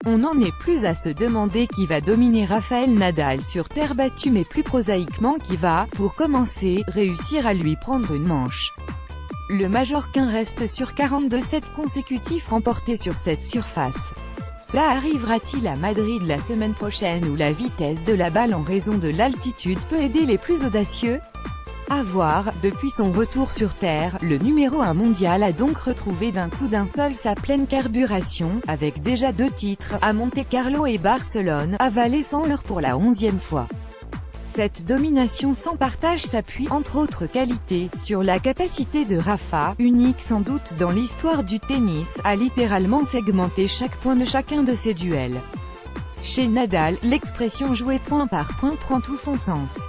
On n'en est plus à se demander qui va dominer Rafael Nadal sur terre battue, mais plus prosaïquement qui va, pour commencer, réussir à lui prendre une manche. Le Majorquin reste sur 42 sets consécutifs remportés sur cette surface. Cela arrivera-t-il à Madrid la semaine prochaine, où la vitesse de la balle en raison de l'altitude peut aider les plus audacieux? À voir. Depuis son retour sur terre, le numéro 1 mondial a donc retrouvé d'un coup d'un seul sa pleine carburation, avec déjà 2 titres, à Monte-Carlo et Barcelone, avalés sans leurre pour la 11e fois. Cette domination sans partage s'appuie, entre autres qualités, sur la capacité de Rafa, unique sans doute dans l'histoire du tennis, à littéralement segmenter chaque point de chacun de ses duels. Chez Nadal, l'expression jouer point par point prend tout son sens.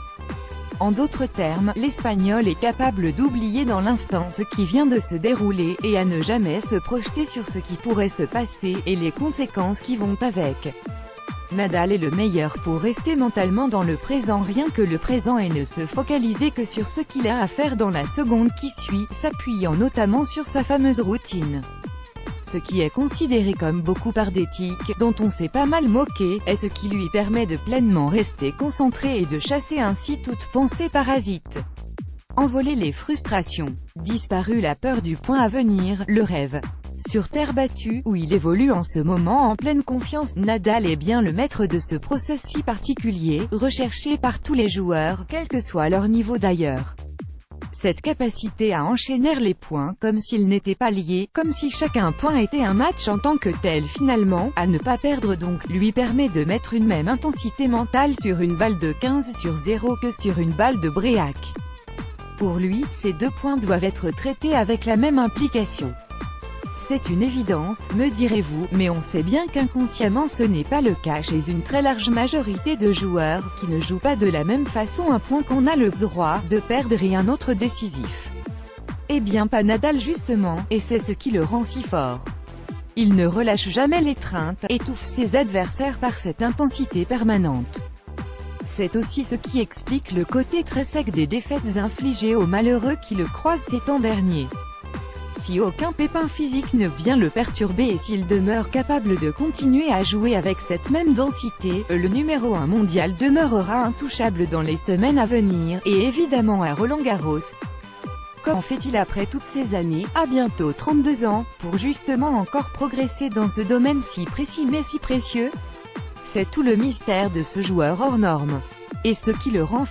En d'autres termes, l'Espagnol est capable d'oublier dans l'instant ce qui vient de se dérouler, et à ne jamais se projeter sur ce qui pourrait se passer, et les conséquences qui vont avec. Nadal est le meilleur pour rester mentalement dans le présent, rien que le présent, et ne se focaliser que sur ce qu'il a à faire dans la seconde qui suit, s'appuyant notamment sur sa fameuse routine. Ce qui est considéré comme beaucoup par des tics, dont on s'est pas mal moqué, est ce qui lui permet de pleinement rester concentré et de chasser ainsi toute pensée parasite. Envoler les frustrations. Disparu la peur du point à venir, le rêve. Sur terre battue, où il évolue en ce moment en pleine confiance, Nadal est bien le maître de ce process si particulier, recherché par tous les joueurs, quel que soit leur niveau d'ailleurs. Cette capacité à enchaîner les points, comme s'ils n'étaient pas liés, comme si chacun point était un match en tant que tel finalement, à ne pas perdre donc, lui permet de mettre une même intensité mentale sur une balle de 15/0 que sur une balle de Bréac. Pour lui, ces 2 points doivent être traités avec la même implication. C'est une évidence, me direz-vous, mais on sait bien qu'inconsciemment ce n'est pas le cas chez une très large majorité de joueurs, qui ne jouent pas de la même façon un point qu'on a le droit de perdre et un autre décisif. Eh bien pas Nadal justement, et c'est ce qui le rend si fort. Il ne relâche jamais l'étreinte, étouffe ses adversaires par cette intensité permanente. C'est aussi ce qui explique le côté très sec des défaites infligées aux malheureux qui le croisent ces temps derniers. Si aucun pépin physique ne vient le perturber et s'il demeure capable de continuer à jouer avec cette même densité, le numéro 1 mondial demeurera intouchable dans les semaines à venir, et évidemment à Roland-Garros. Qu'en fait-il après toutes ces années, à bientôt 32 ans, pour justement encore progresser dans ce domaine si précis mais si précieux? C'est tout le mystère de ce joueur hors norme. Et ce qui le rend